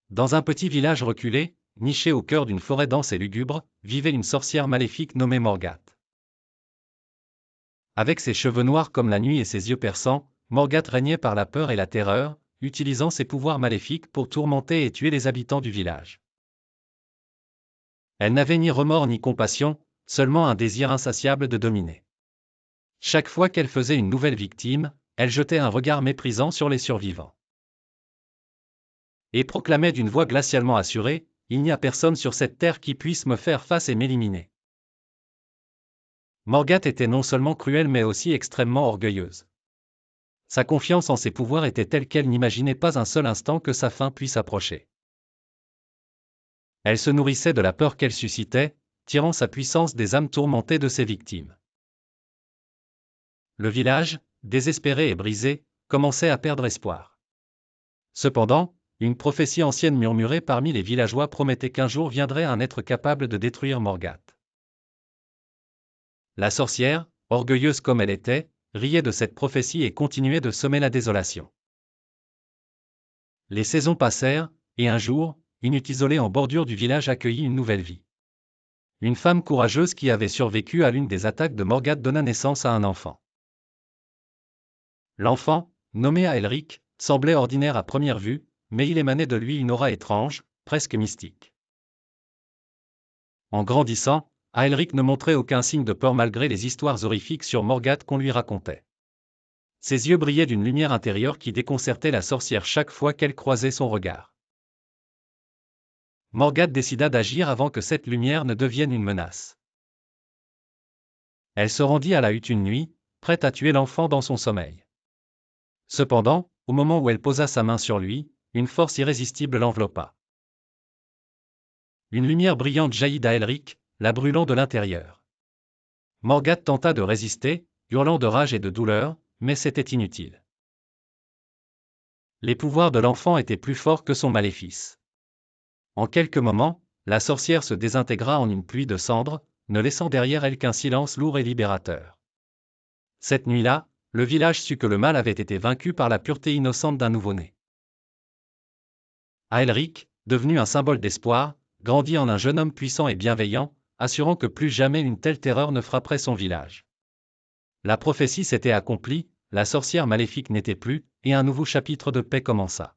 Dans un petit village reculé, niché au cœur d'une forêt dense et lugubre, vivait une sorcière maléfique nommée Morgate. Avec ses cheveux noirs comme la nuit et ses yeux perçants, Morgate régnait par la peur et la terreur, utilisant ses pouvoirs maléfiques pour tourmenter et tuer les habitants du village. Elle n'avait ni remords ni compassion, seulement un désir insatiable de dominer. Chaque fois qu'elle faisait une nouvelle victime, elle jetait un regard méprisant sur les survivants. Et proclamait d'une voix glacialement assurée, « Il n'y a personne sur cette terre qui puisse me faire face et m'éliminer. » Morgate était non seulement cruelle mais aussi extrêmement orgueilleuse. Sa confiance en ses pouvoirs était telle qu'elle n'imaginait pas un seul instant que sa fin puisse approcher. Elle se nourrissait de la peur qu'elle suscitait, tirant sa puissance des âmes tourmentées de ses victimes. Le village, désespéré et brisé, commençait à perdre espoir. Cependant, une prophétie ancienne murmurée parmi les villageois promettait qu'un jour viendrait un être capable de détruire Morgate. La sorcière, orgueilleuse comme elle était, riait de cette prophétie et continuait de semer la désolation. Les saisons passèrent, et un jour, une hutte isolée en bordure du village accueillit une nouvelle vie. Une femme courageuse qui avait survécu à l'une des attaques de Morgate donna naissance à un enfant. L'enfant, nommé Aelric, semblait ordinaire à première vue, mais il émanait de lui une aura étrange, presque mystique. En grandissant, Aelric ne montrait aucun signe de peur malgré les histoires horrifiques sur Morgate qu'on lui racontait. Ses yeux brillaient d'une lumière intérieure qui déconcertait la sorcière chaque fois qu'elle croisait son regard. Morgate décida d'agir avant que cette lumière ne devienne une menace. Elle se rendit à la hutte une nuit, prête à tuer l'enfant dans son sommeil. Cependant, au moment où elle posa sa main sur lui, une force irrésistible l'enveloppa. Une lumière brillante jaillit d'Aelric, la brûlant de l'intérieur. Morgate tenta de résister, hurlant de rage et de douleur, mais c'était inutile. Les pouvoirs de l'enfant étaient plus forts que son maléfice. En quelques moments, la sorcière se désintégra en une pluie de cendres, ne laissant derrière elle qu'un silence lourd et libérateur. Cette nuit-là, le village sut que le mal avait été vaincu par la pureté innocente d'un nouveau-né. Aelric, devenu un symbole d'espoir, grandit en un jeune homme puissant et bienveillant, assurant que plus jamais une telle terreur ne frapperait son village. La prophétie s'était accomplie, la sorcière maléfique n'était plus, et un nouveau chapitre de paix commença.